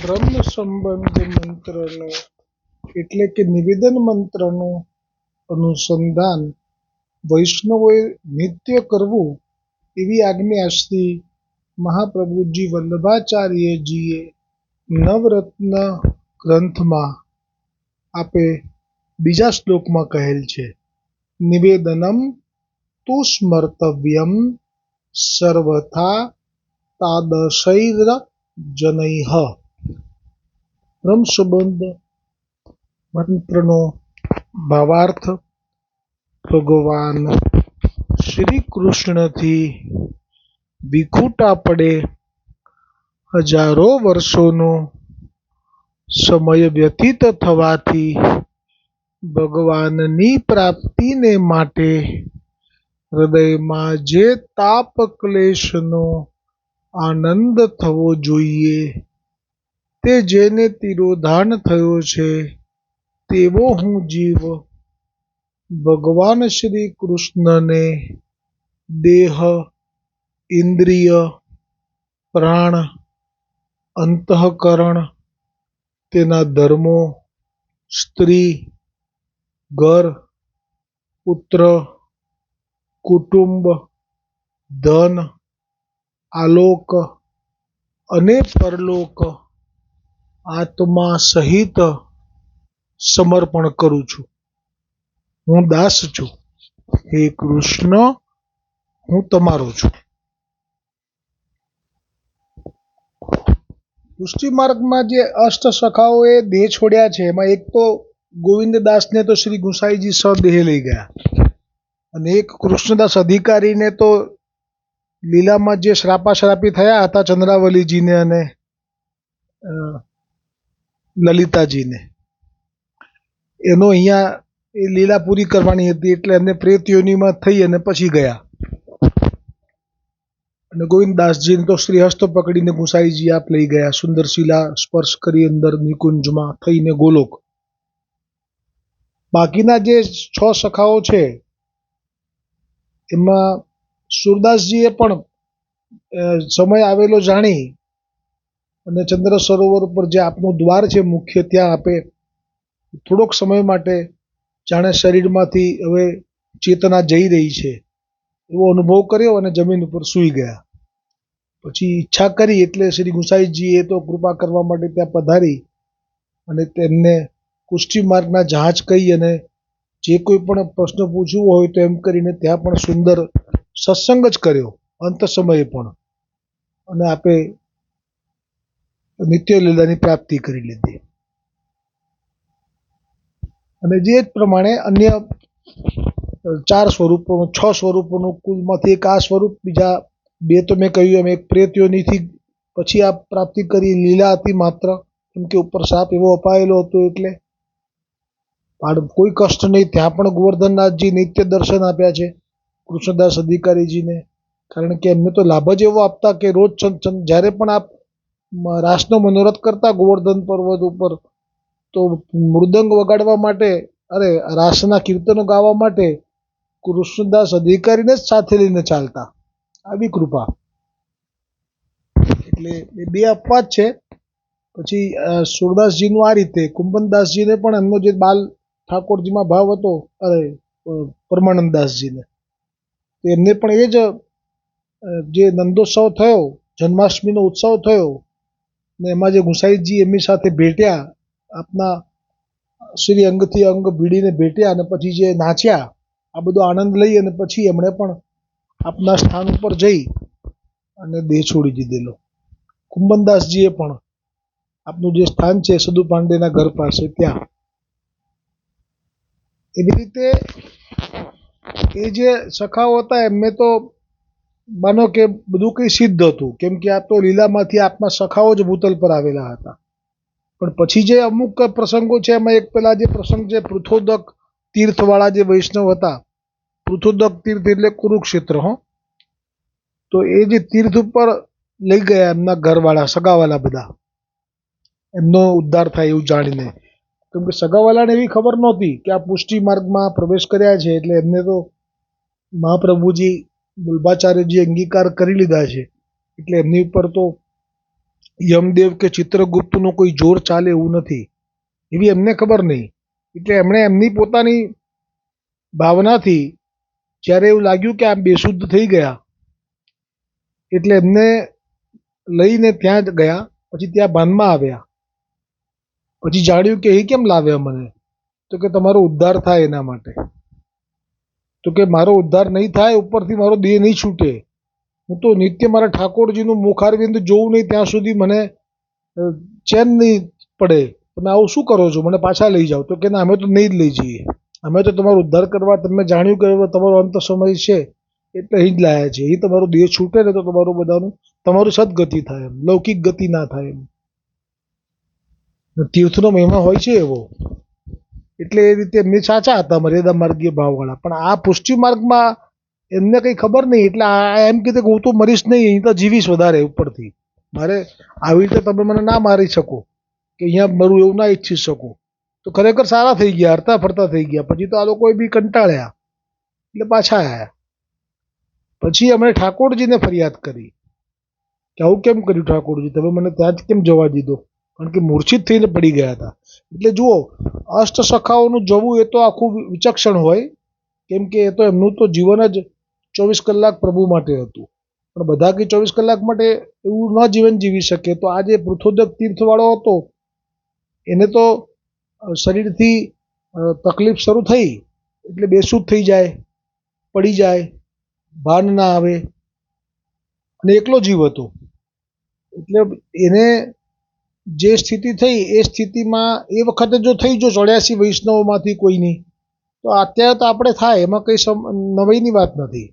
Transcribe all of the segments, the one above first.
બ્રહ્મ સંબંધ મંત્રનો એટલે કે નિવેદન મંત્રનું અનુસંધાન વૈષ્ણવોએ નિત્ય કરવું એવી આજ્ઞા શ્રી મહાપ્રભુજી વલ્લભાચાર્યજીએ નવરત્ન ગ્રંથમાં આપે બીજા શ્લોકમાં કહેલ છે. નિવેદનમ તુ સ્મર્તવ્યમ સર્વથા તાદશૈર જનૈઃ. બ્રહ્મ સંબંધ મંત્રનો ભાવાર્થ ભગવાન શ્રી કૃષ્ણથી વિખૂટા પડે હજારો વર્ષોનો સમય વ્યતીત થવાથી ભગવાનની પ્રાપ્તિને માટે હૃદયમાં જે તાપ ક્લેશનો આનંદ થવો જોઈએ તે જેને તિરોધાન થયો છે તેવો હું જીવ ભગવાન શ્રી કૃષ્ણને દેહ, ઇન્દ્રિય, પ્રાણ, અંતઃકરણ, તેના ધર્મો, સ્ત્રી, ઘર, પુત્ર, કુટુંબ, ધન, આલોક અને પરલોક આત્મા સહિત સમર્પણ કરું છું. હું દાસ છું. હે કૃષ્ણ, હું તમારો છું. પુષ્ટિ માર્ગમાં જે અષ્ટ સખાઓએ દેહ છોડ્યા છે એમાં એક તો ગોવિંદદાસને તો શ્રી ગુસાઈજી સદેહ લઈ ગયા અને એક કૃષ્ણદાસ અધિકારીને તો લીલામાં જે શ્રાપાશ્રાપી થયા હતા ચંદ્રાવલીજીને અને લલિતાજીને, એનો અહીંયા એ લીલા પૂરી કરવાની હતી એટલે એમને પ્રેત યોનિમાં થઈ અને પછી ગયા. અને ગોવિંદદાસજીને તો શ્રી હસ્ત પકડીને ગુસાઈજી આપ લઈ ગયા, સુંદર શિલા સ્પર્શ કરી અંદર નિકુંજમાં થઈને ગોલોક. બાકીના જે 6 સખાઓ છે એમાં સુરદાસજીએ પણ સમય આવેલો જાણી અને ચંદ્ર સરોવર ઉપર જે આપનું દ્વાર છે મુખ્ય, ત્યાં આપે થોડોક સમય માટે જાણે શરીરમાંથી હવે ચેતના જઈ રહી છે એવો અનુભવ કર્યો અને જમીન ઉપર સૂઈ ગયા. પછી ઈચ્છા કરી એટલે શ્રી ગુસાઈજીએ તો કૃપા કરવા માટે ત્યાં પધારી અને તેમને પુષ્ટિ માર્ગના જહાજ કહી અને જે કોઈ પણ પ્રશ્ન પૂછવો હોય તો એમ કરીને ત્યાં પણ સુંદર સત્સંગ જ કર્યો અંત સમયે પણ, અને આપે નિત્ય લીલાની પ્રાપ્તિ કરી લીધી. અને જે જ પ્રમાણે અન્ય 4 સ્વરૂપોનું 6 સ્વરૂપોનું કુલમાંથી એક આ સ્વરૂપ, બીજા 2 તો મેં કહ્યું એમ એક પ્રેત યોનિથી પછી આ પ્રાપ્તિ કરી, લીલા હતી માત્ર, કેમ કે ઉપર શાપ એવો અપાયેલો હતો એટલે કોઈ કષ્ટ નહીં. ત્યાં પણ ગોવર્ધનનાથજી નિત્ય દર્શન આપ્યા છે કૃષ્ણદાસ અધિકારીજીને, કારણ કે એમને તો લાભ જ એવો આપતા કે રોજ જ્યારે પણ આપ રાસનો મનોરથ કરતા ગોવર્ધન પર્વત ઉપર તો મૃદંગ વગાડવા માટે, રાસના કીર્તનો ગાવા માટે કૃષ્ણદાસ અધિકારીને જ સાથે લઈને ચાલતા. આવી કૃપા. એટલે એ 2 અપવાદ છે. પછી સુરદાસજીનું આ રીતે, કુંભનદાસજીને પણ એમનો જે બાલ ઠાકોરજીમાં ભાવ હતો, પરમાનંદદાસજીને, તો એમને પણ એ જ જે નંદોત્સવ થયો, જન્માષ્ટમીનો ઉત્સવ થયો ને એમાં જે ગુસાઈજી એમની સાથે ભેટ્યા, આપના શ્રી અંગથી અંગ ભીડીને ભેટ્યા અને પછી જે નાચ્યા, આ બધો આનંદ લઈ અને પછી એમણે પણ આપના સ્થાન ઉપર જઈ અને દેહ છોડી દીધેલો. કુંભનદાસજીએ પણ આપનું જે સ્થાન છે સદુ પાંડેના ઘર પાસે ત્યાં. એવી રીતે એ જે સખાઓ હતા એમને તો માનો કે બધું કંઈ સિદ્ધ હતું, કેમ કે આ તો લીલામાંથી આપના સખાઓ જ ભૂતલ પર આવેલા હતા. પણ પછી જે અમુક પ્રસંગો છે એમાં એક પેલા જે પ્રસંગ છે પૃથોદક તીર્થવાળા જે વૈષ્ણવ હતા, પૃથોદક તીર્થ એટલે કુરુક્ષેત્ર, તો એ જે તીર્થ ઉપર લઈ ગયા એમના ઘરવાળા સગાવાલા બધા, એમનો ઉદ્ધાર થાય એવું જાણીને. કેમ કે સગાવાલાને એવી ખબર નહોતી કે આ પુષ્ટિ માર્ગમાં પ્રવેશ કર્યા છે, એટલે એમને તો મહાપ્રભુજી વલ્લભાચાર્યજી અંગીકાર કરી લીધા છે એટલે એમની ઉપર તો યમદેવ કે ચિત્રગુપ્તનું કોઈ જોર ચાલે એવું નથી, એવી એમને ખબર નહીં. એટલે એમણે એમની પોતાની ભાવનાથી જ્યારે એવું લાગ્યું કે આ બેશુદ્ધ થઈ ગયા, એટલે એમને લઈને ત્યાં જ ગયા. પછી ત્યાં ભાનમાં આવ્યા. પછી જાણ્યું કે એ કેમ લાવ્યા મને, તો કે તમારો ઉદ્ધાર થાય એના માટે. તો કે મારો ઉદ્ધાર નહીં થાય, ઉપરથી મારો દેહ નહીં છૂટે, હું તો નિત્ય મારા ઠાકોરજીનું મુખારવિંદ જોઉં નહીં ત્યાં સુધી મને ચેન નહીં પડે. તમે આવું શું કરો છો, મને પાછા લઈ જાઓ. તો કે ના, અમે તો નહીં જ લઈ જઈએ, અમે તો તમારો ઉદ્ધાર કરવા, તમે જાણ્યું કે હવે તમારો અંત સમય છે એટલે અહીં જ લાયા છે. એ તમારો દેહ છૂટે ને તો તમારું બધાનું તમારું સદગતિ થાય, એમ લૌકિક ગતિ ના થાય એમ. તીર્થનો મહિમા હોય છે એવો. એટલે એ રીતે એમને સાચા હતા મર્યાદા માર્ગીય ભાવવાળા. પણ આ પુષ્ટિ માર્ગમાં એમને કંઈ ખબર નહીં, એટલે આ એમ કીધે કે હું તો મરીશ નહીં, અહીં તો જીવીશ વધારે ઉપરથી. મારે આવી રીતે તમે મને ના મારી શકો કે અહીંયા મરું એવું ના ઈચ્છી શકો. તો ખરેખર સારા થઈ ગયા, હરતા ફરતા થઈ ગયા. પછી તો આ લોકોએ બી કંટાળ્યા એટલે પાછા આવ્યા. પછી એમણે ઠાકોરજીને ફરિયાદ કરી કે આવું કેમ કર્યું ઠાકોરજી, તમે મને ત્યાં જ કેમ જવા દીધો? કારણ કે મૂર્છિત થઈને પડી ગયા હતા. એટલે જુઓ, અષ્ટ સખાઓનું જવું એ તો આખું વિચક્ષણ હોય, કેમ કે એ તો એમનું તો જીવન જ 24 કલાક પ્રભુ માટે હતું. પણ બધા કે 24 કલાક માટે એવું ન જીવન જીવી શકે. તો આ જે પૃથોદક તીર્થવાળો હતો એને તો શરીરથી તકલીફ શરૂ થઈ એટલે બેસુધ થઈ જાય, પડી જાય, ભાન ના આવે, અને એકલો જીવ હતો. એટલે એને જે સ્થિતિ થઈ એ સ્થિતિમાં એ વખતે જો થઈ, જો 84 વૈષ્ણવોમાંથી કોઈની, તો અત્યારે તો આપણે થાય એમાં કંઈ નવાઈની વાત નથી.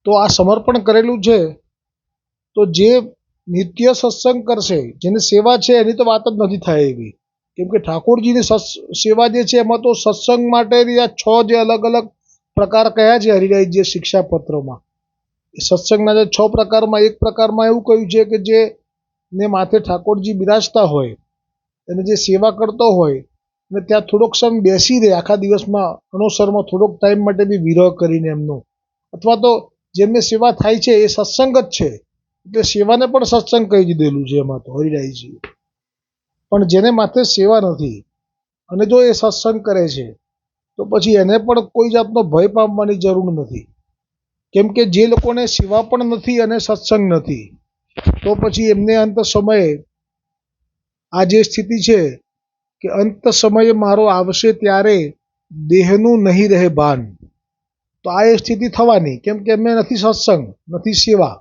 તો આ સમર્પણ કરેલું છે, તો જે નિત્ય સત્સંગ કરશે, જેને સેવા છે એની તો વાત જ નથી થાય એવી. કેમ કે ઠાકોરજીની સેવા જે છે એમાં તો સત્સંગ માટેની આ 6 જે અલગ અલગ પ્રકાર કયા છે હરિરાયજીએ શિક્ષાપત્રોમાં, એ સત્સંગના જે 6 પ્રકારમાં એક પ્રકારમાં એવું કહ્યું છે કે જે ને માથે ઠાકોરજી બિરાજતા હોય અને જે સેવા કરતો હોય અને ત્યાં થોડોક સમય બેસી રહે, આખા દિવસમાં અનુસરમાં થોડોક ટાઈમ માટે બી વિરહ કરીને એમનો, અથવા તો જેમને સેવા થાય છે એ સત્સંગ જ છે, એટલે સેવાને પણ સત્સંગ કહી દીધેલું છે એમાં તો હરિરાયજી. પણ જેને માથે સેવા નથી અને જો એ સત્સંગ કરે છે તો પછી એને પણ કોઈ જાતનો ભય પામવાની જરૂર નથી. કેમ કે જે લોકોને સેવા પણ નથી અને સત્સંગ નથી, તો પછી એમને અંત સમયે આ જે સ્થિતિ છે કે અંત સમયે મારો આવશે ત્યારે દેહનું નહીં રહે ભાન, તો આ એ સ્થિતિ થવાની. કેમ કે એમને નથી સત્સંગ, નથી સેવા,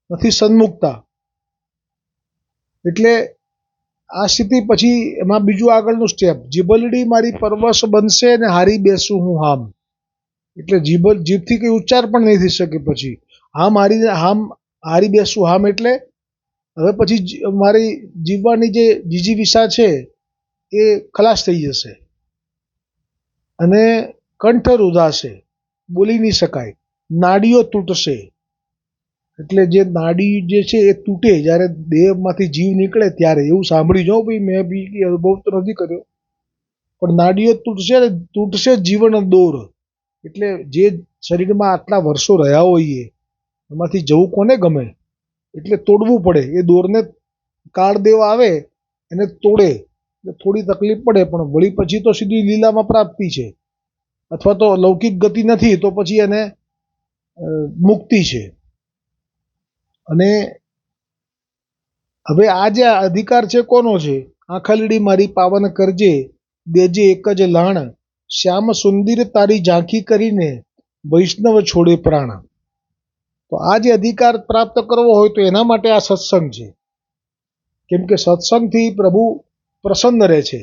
નથી સન્મુખતા. એટલે આ સ્થિતિ પછી એમાં બીજું આગળનું સ્ટેપ, જીભલડી મારી પરવશ બનશે ને હારી બેસું હું હામ. એટલે જીભથી કંઈ ઉચ્ચાર પણ નહીં થઈ શકે. પછી હારી બેસું હામ એટલે હવે પછી મારી જીવવાની જે જીજીવિષા છે એ ખલાસ થઈ જશે અને કંઠ રૂધાશે, બોલી નહીં શકાય, નાડીઓ તૂટશે. એટલે જે નાડી જે છે એ તૂટે જ્યારે દેહમાંથી જીવ નીકળે ત્યારે, એવું સાંભળ્યું જો ભાઈ, મેં બી અનુભવ તો નથી કર્યો, પણ નાડીઓ તૂટશે ને તૂટશે જીવન દોર. એટલે જે શરીરમાં આટલા વર્ષો રહ્યા હોઈએ એમાંથી જવું કોને ગમે, એટલે તોડવું પડે. એ દોરને કાળદેવ આવે એને તોડે, થોડી તકલીફ પડે, પણ વળી પછી તો સીધી લીલામાં પ્રાપ્તિ છે, અથવા તો લૌકિક ગતિ નથી તો પછી એને મુક્તિ છે. અને હવે આ જે અધિકાર છે કોનો છે? આંખલડી મારી પાવન કરજે, દેજે એક જ લાણ, શ્યામ સુંદર તારી ઝાંખી કરીને વૈષ્ણવ છોડે પ્રાણ. તો આ જે અધિકાર પ્રાપ્ત કરવો હોય તો એના માટે આ સત્સંગ છે. કેમ કે સત્સંગથી પ્રભુ પ્રસન્ન રહે છે,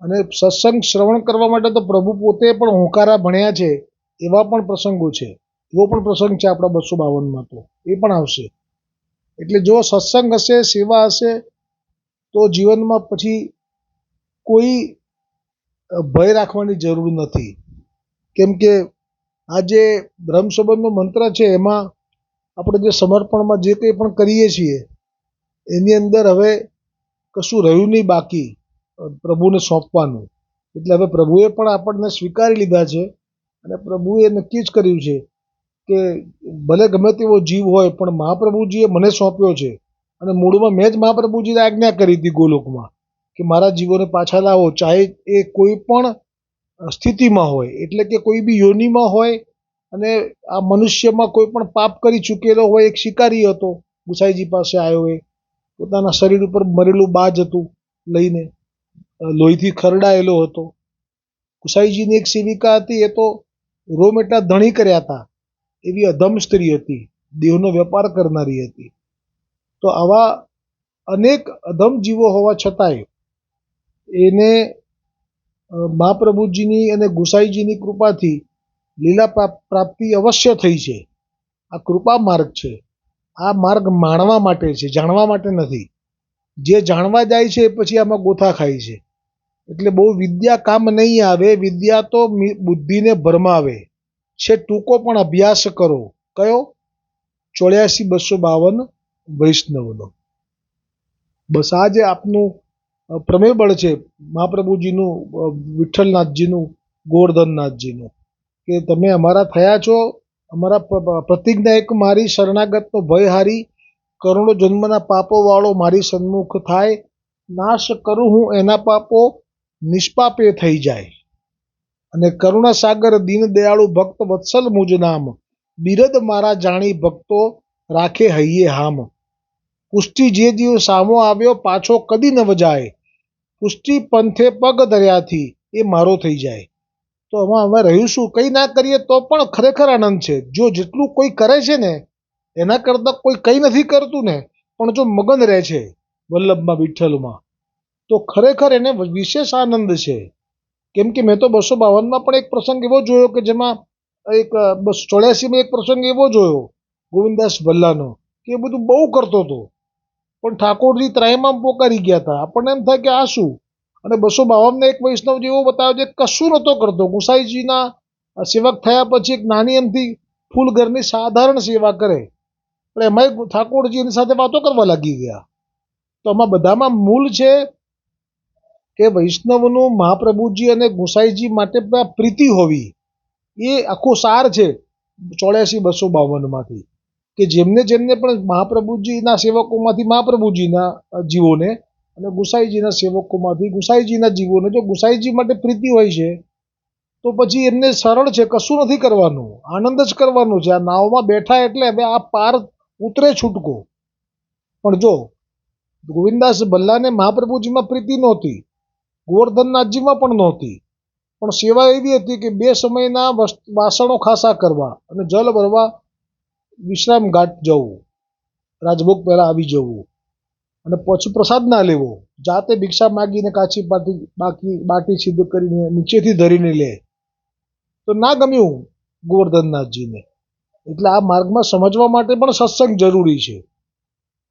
અને સત્સંગ શ્રવણ કરવા માટે તો પ્રભુ પોતે પણ હોંકારા ભણ્યા છે એવા પણ પ્રસંગો છે. એવો પણ પ્રસંગ છે આપણા 252માં, તો એ પણ આવશે. એટલે જો સત્સંગ હશે, સેવા હશે, તો જીવનમાં પછી કોઈ ભય રાખવાની જરૂર નથી. કેમ કે આ જે બ્રહ્મ સંબંધનો મંત્ર છે એમાં આપણે જે સમર્પણમાં જે કંઈ પણ કરીએ છીએ એની અંદર હવે કશું રહ્યું નહીં બાકી પ્રભુને સોંપવાનું. એટલે હવે પ્રભુએ પણ આપણને સ્વીકારી લીધા છે, અને પ્રભુએ નક્કી જ કર્યું છે કે ભલે ગમે તેવો જીવ હોય પણ મહાપ્રભુજીએ મને સોંપ્યો છે, અને મૂળમાં મેં જ મહાપ્રભુજીને આજ્ઞા કરી હતી ગોલોકમાં કે મારા જીવોને પાછા લાવો, ચાહે એ કોઈ પણ સ્થિતિમાં હોય, એટલે કે કોઈ બી યોનિમાં હોય, અને આ મનુષ્યમાં કોઈ પણ પાપ કરી ચૂકેલો હોય. એક શિકારી હતો, ગુસાઈજી પાસે આવ્યો, એ પોતાના શરીર ઉપર મરેલું બાજ હતું લઈને, લોહીથી ખરડાયેલો હતો. ગુસાઈજીની એક સેવિકા હતી, એ તો રોમ એટલા ધણી કર્યા હતા, એવી અધમ સ્ત્રી હતી, દેહનો વેપાર કરનારી હતી. તો આવા અનેક અધમ જીવો હોવા છતાંય એને મહાપ્રભુજીની અને ગુસાઈજીની કૃપાથી લીલા પ્રાપ્તિ અવશ્ય થઈ છે. આ કૃપા માર્ગ છે. આ માર્ગ માણવા માટે છે, જાણવા માટે નથી. જે જાણવા જાય છે પછી આમાં ગોથા ખાય છે. એટલે બહુ વિદ્યા કામ નહીં આવે. વિદ્યા તો બુદ્ધિને ભરમાવે છે. ટૂંકો પણ અભ્યાસ કરો. કયો? 84-252 વૈષ્ણવનો. બસ આ જે આપનું પ્રમેય બળ છે, મહાપ્રભુજીનું, વિઠ્ઠલનાથજીનું, ગોવર્ધનનાથજીનું, કે તમે અમારા થયા છો, અમારા પ્રતિજ્ઞા એક મારી, શરણાગતનો ભય હારી, કરોડો જન્મના પાપો વાળો મારી સન્મુખ થાય, નાશ કરું હું એના પાપો, નિષ્પાપે થઈ જાય. અને કરુણા સાગર દીન દયાળુ ભક્ત વત્સલ મુજ નામ, બિરદ મારા જાણી ભક્તો રાખે હૈયે હામ. પુષ્ટિ જે જીવ સામો આવ્યો પાછો કદી ન વજાય, પુષ્ટિ પંથે પગ ધર્યાથી એ મારો થઈ જાય. તો આમાં અમે રહ્યું શું? કંઈ ના કરીએ તો પણ ખરેખર આનંદ છે. જો જેટલું કોઈ કરે છે ને એના કરતાં કોઈ કંઈ નથી કરતું ને, પણ જો મગન રહે છે વલ્લભમાં, વિઠ્ઠલમાં, તો ખરેખર એને વિશેષ આનંદ છે. કેમ કે મેં તો 252માં પણ એક પ્રસંગ એવો જોયો કે જેમાં એક 84માં એક પ્રસંગ એવો જોયો ગોવિંદાસ ભલ્લાનો, કે એ બધું બહુ કરતો હતો, પણ ઠાકોરજી ત્રાહિમામ પોકારી ગયા હતા. આપણને એમ થાય કે આ શું? અને 252માં એક વૈષ્ણવ જેવો બતાવ્યો છે, કશું નહોતો કરતો. ગુસાઈજીના સેવક થયા પછી એક નાની એમથી ફૂલ ઘરની સાધારણ સેવા કરે, પણ એમાંય ઠાકોરજી એની સાથે વાતો કરવા લાગી ગયા. તો આમાં બધામાં મૂળ છે કે વૈષ્ણવનું મહાપ્રભુજી અને ગુસાઈજી માટે પ્રીતિ હોવી, એ આખો સાર છે 84-252માંથી. કે જેમને જેમને પણ મહાપ્રભુજીના સેવકોમાંથી મહાપ્રભુજીના જીવોને, અને ગુસાઈજીના સેવકોમાંથી ગુસાઈજીના જીવોને જો ગુસાઈજી માટે પ્રીતિ હોય છે, તો પછી એમને સરળ છે, કશું નથી કરવાનું, આનંદ જ કરવાનો છે. આ નાવમાં બેઠા એટલે હવે આ પાર ઉતરે છૂટકો. પણ જો ગોવિંદાસ ભલ્લાને મહાપ્રભુજીમાં પ્રીતિ નહોતી, ગોવર્ધનનાથજીમાં પણ નહોતી, પણ સેવા એવી હતી કે 2 સમયના વાસણો ખાસા કરવા અને જલ ભરવા વિશ્રામ ઘાટ જવું, રાજભોગ પહેલાં આવી જવું, અને પછી પ્રસાદ ના લેવો, જાતે ભિક્ષા માગીને કાચી બાટી સિદ્ધ કરીને નીચેથી ધરીને લે. તો ના ગમ્યું ગોવર્ધનનાથજીને. એટલે આ માર્ગમાં સમજવા માટે પણ સત્સંગ જરૂરી છે.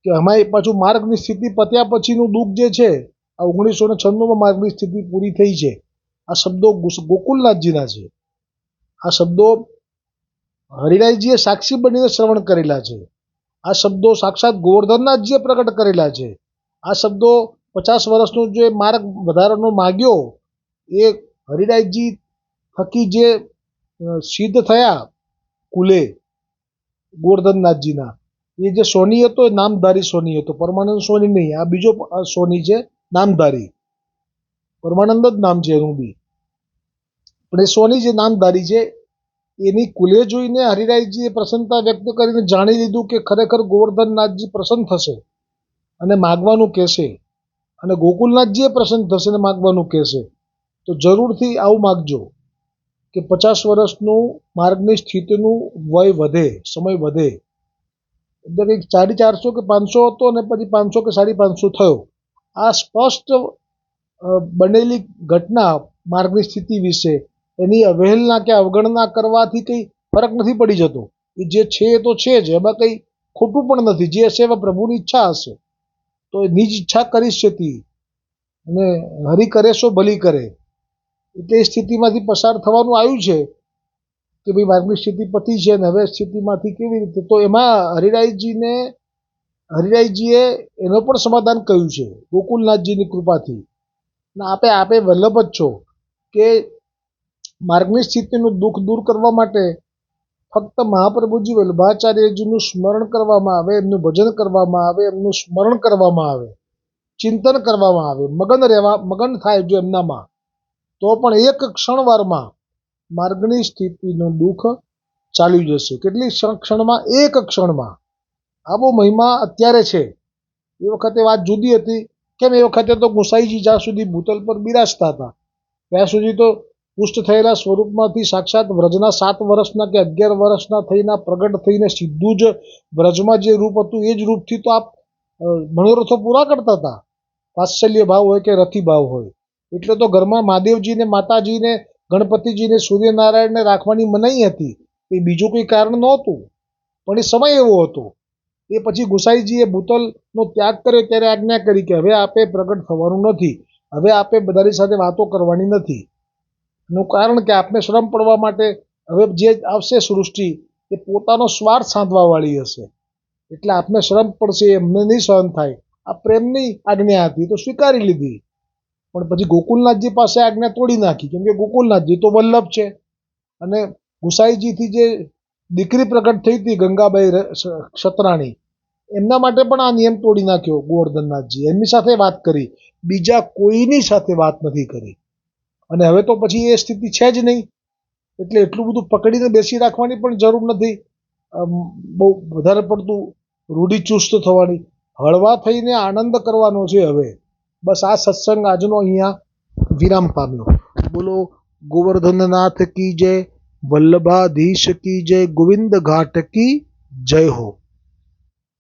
કે અમારી પાછું માર્ગની સ્થિતિ પત્યા પછીનું દુઃખ જે છે, આ 1996માં માર્ગની સ્થિતિ પૂરી થઈ છે. આ શબ્દો ગોકુલનાથજીના છે. આ શબ્દો હરિરાયજીએ સાક્ષી બનીને શ્રવણ કરેલા છે. આ શબ્દો સાક્ષાત ગોવર્ધનનાથજીએ પ્રગટ કરેલા છે. આ શબ્દો 50 વર્ષનો જે માર્ગ વધારાનો માગ્યો, એ હરિરાયજી થકી જે સિદ્ધ થયા કુલે ગોવર્ધનનાથજીના, એ જે સોની હતો એ નામધારી સોની હતો, પરમાનંદ સોની નહીં. આ બીજો સોની છે નામધારી, પરમાનંદ જ નામ છે એનું બી, પણ એ સોની જે નામધારી છે, એની કુલે જોઈને હરિરાયજીએ પ્રસન્નતા વ્યક્ત કરીને જાણી લીધું કે ખરેખર ગોવર્ધનનાથજી પ્રસન્ન થશે અને માગવાનું કહેશે, અને ગોકુલનાથજીએ પ્રસન્ન થશે અને માગવાનું કહેશે. તો જરૂરથી આવું માગજો કે 50 વર્ષનું માર્ગની સ્થિતિનું વય વધે, સમય વધે. એટલે કંઈક 450 કે 500 હતો અને પછી 500 કે 550 થયો. આ સ્પષ્ટ બનેલી ઘટના માર્ગની સ્થિતિ વિશે, એની અવહેલના કે અવગણના કરવાથી કંઈ ફરક નથી પડી જતો. એ જે છે એ તો છે જ, એમાં કંઈ ખોટું પણ નથી. જે હશે એમાં પ્રભુની ઈચ્છા હશે, તો એ નિજ ઈચ્છા કરી શકી, અને હરિ કરે સો ભલી કરે. એટલે એ સ્થિતિમાંથી પસાર થવાનું આવ્યું છે કે ભાઈ માર્ગની સ્થિતિ પતી છે ને હવે સ્થિતિમાંથી કેવી રીતે. તો એમાં હરિરાયજીએ એનો પણ સમાધાન કહ્યું છે ગોકુલનાથજીની કૃપાથી. ને આપે વલ્લભ જ છો કે માર્ગની સ્થિતિનું દુઃખ દૂર કરવા માટે ફક્ત મહાપ્રભુજી વલ્લભાચાર્યજીનું સ્મરણ કરવામાં આવે, એમનું ભજન કરવામાં આવે, એમનું સ્મરણ કરવામાં આવે, ચિંતન કરવામાં આવે, મગન થાય જો એમનામાં, તો પણ એક ક્ષણવારમાં માર્ગની સ્થિતિનું દુઃખ ચાલી જશે. કેટલી ક્ષણમાં? એક ક્ષણમાં. આવો મહિમા અત્યારે છે. એ વખતે વાત જુદી હતી. કેમ? એ વખતે તો ગુસાઈજી જ્યાં સુધી ભૂતલ પર બિરાજતા હતા ત્યાં સુધી તો પુષ્ટ થયેલા સ્વરૂપમાંથી સાક્ષાત વ્રજના 7 વર્ષના કે 11 વર્ષના થઈને પ્રગટ થઈને સીધું જ વ્રજમાં જે રૂપ હતું એ જ રૂપથી તો આપ મનોરથો પૂરા કરતા હતા. વાત્સલ્ય ભાવ હોય કે રતિ ભાવ હોય. એટલે તો ઘરમાં મહાદેવજીને, માતાજીને, ગણપતિજીને, સૂર્યનારાયણને રાખવાની મનાઈ હતી. એ બીજું કોઈ કારણ નહોતું, પણ એ સમય એવો હતો. એ પછી ગુસાઈજીએ ભૂતલનો ત્યાગ કર્યો ત્યારે આજ્ઞા કરી કે હવે આપે પ્રગટ થવાનું નથી, હવે આપે બધાની સાથે વાતો કરવાની નથી. એનું કારણ કે આપને શ્રમ પડવા માટે હવે જે આવશે સૃષ્ટિ એ પોતાનો સ્વાર્થ સાધવાવાળી હશે, એટલે આપને શ્રમ પડશે, એમને નહીં સહન થાય. આ પ્રેમની આજ્ઞા હતી તો સ્વીકારી લીધી. પણ પછી ગોકુલનાથજી પાસે આજ્ઞા તોડી નાખી, કેમ કે ગોકુલનાથજી તો વલ્લભ છે અને ગુસાઈજીથી જે દીકરી પ્રગટ થઈ હતી ગંગાબાઈ ક્ષત્રાણી, એમના માટે પણ આ નિયમ તોડી નાખ્યો ગોવર્ધનનાથજી. એમની સાથે વાત કરી, બીજા કોઈની સાથે વાત નથી કરી. અને હવે તો પછી એ સ્થિતિ છે જ નહીં, એટલે એટલું બધું પકડીને બેસી રાખવાની પણ જરૂર નથી, બહુ વધારે પડતું રૂઢિચુસ્ત થવાની. હળવા થઈને આનંદ કરવાનો છે હવે. બસ આ સત્સંગ આજનો અહીંયા વિરામ પામ્યો. બોલો ગોવર્ધનનાથ કી જય, વલ્લભાધીશ કી જય, ગોવિંદ ઘાટ કી જય હો.